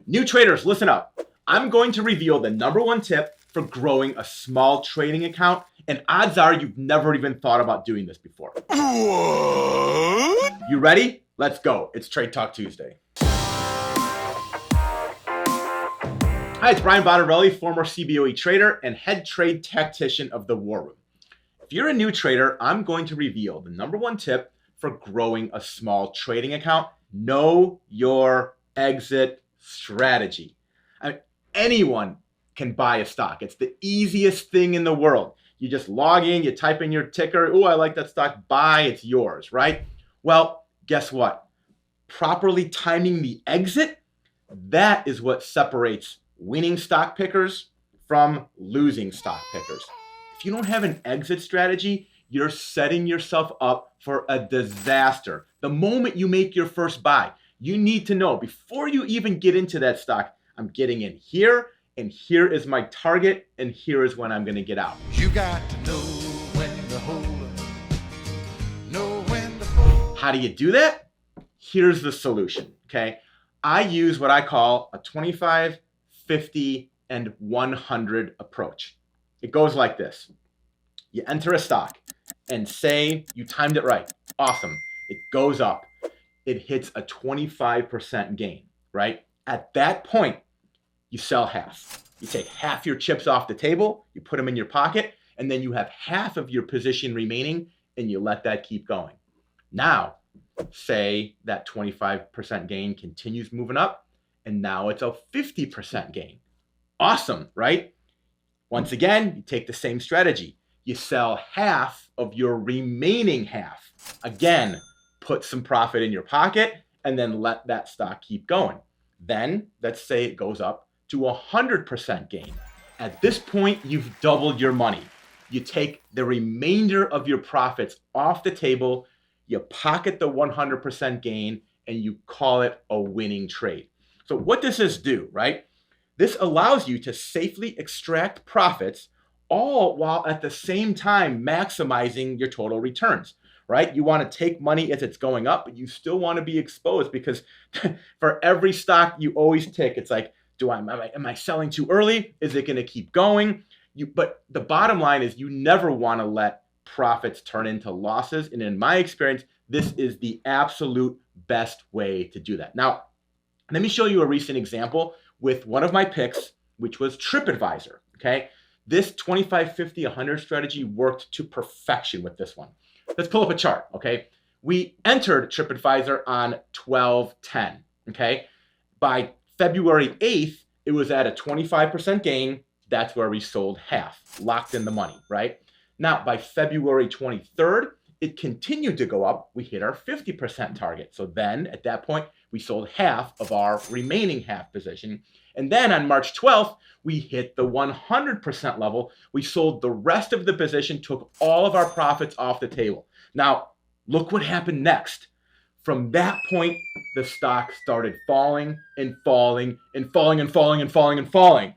New traders, listen up. I'm going to reveal the number one tip for growing a small trading account, and odds are you've never even thought about doing this before. What? You ready? Let's go. It's Trade Talk Tuesday. Hi, it's Brian Bottarelli, former CBOE trader and head trade tactician of the War Room. If you're a new trader, I'm going to reveal the number one tip for growing a small trading account. Know your exit strategy. Anyone can buy a stock. It's the easiest thing in the world. You just log in, you type in your ticker. Oh, I like that stock. Buy, it's yours, right? Well, guess what? Properly timing the exit, that is what separates winning stock pickers from losing stock pickers. If you don't have an exit strategy, you're setting yourself up for a disaster. The moment you make your first buy, you need to know before you even get into that stock, I'm getting in here, and here is my target, and here is when I'm going to get out. You got to know when to hold up, know when to fold. How do you do that? Here's the solution, okay? I use what I call a 25, 50, and 100 approach. It goes like this. You enter a stock and say you timed it right. Awesome. It goes up. It hits a 25% gain, right? At that point, you sell half. You take half your chips off the table, you put them in your pocket, and then you have half of your position remaining, and you let that keep going. Now, say that 25% gain continues moving up, and now it's a 50% gain. Awesome, right? Once again, you take the same strategy. You sell half of your remaining half. Again, put some profit in your pocket, and then let that stock keep going. Then, let's say it goes up to 100% gain. At this point, you've doubled your money. You take the remainder of your profits off the table, you pocket the 100% gain, and you call it a winning trade. So what does this do, right? This allows you to safely extract profits, all while at the same time maximizing your total returns. Right? You want to take money as it's going up, but you still want to be exposed because for every stock you always tick, it's like, am I selling too early? Is it going to keep going? But the bottom line is you never want to let profits turn into losses. And in my experience, this is the absolute best way to do that. Now, let me show you a recent example with one of my picks, which was TripAdvisor. Okay. This 25, 50, 100 strategy worked to perfection with this one. Let's pull up a chart, okay? We entered TripAdvisor on 12/10, okay? By February 8th, it was at a 25% gain. That's where we sold half, locked in the money, right? Now, by February 23rd, it continued to go up. We hit our 50% target. So then, at that point, we sold half of our remaining half position. And then on March 12th, we hit the 100% level. We sold the rest of the position, took all of our profits off the table. Now, look what happened next. From that point, the stock started falling and falling and falling and falling and falling and falling.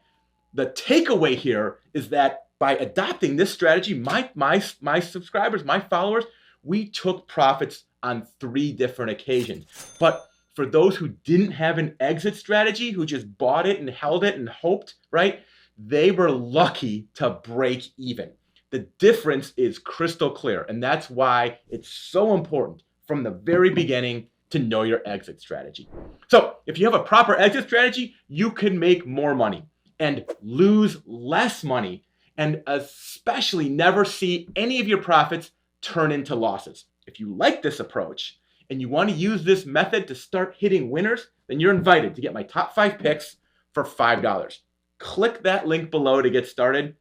The takeaway here is that by adopting this strategy, my subscribers, my followers, we took profits on 3 different occasions. But for those who didn't have an exit strategy, who just bought it and held it and hoped, right? They were lucky to break even. The difference is crystal clear. And that's why it's so important from the very beginning to know your exit strategy. So if you have a proper exit strategy, you can make more money and lose less money, and especially never see any of your profits turn into losses. If you like this approach, and you want to use this method to start hitting winners, then you're invited to get my top 5 picks for $5. Click that link below to get started.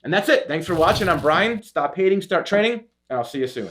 And that's it. Thanks for watching. I'm Brian. Stop hating, start trading, and I'll see you soon.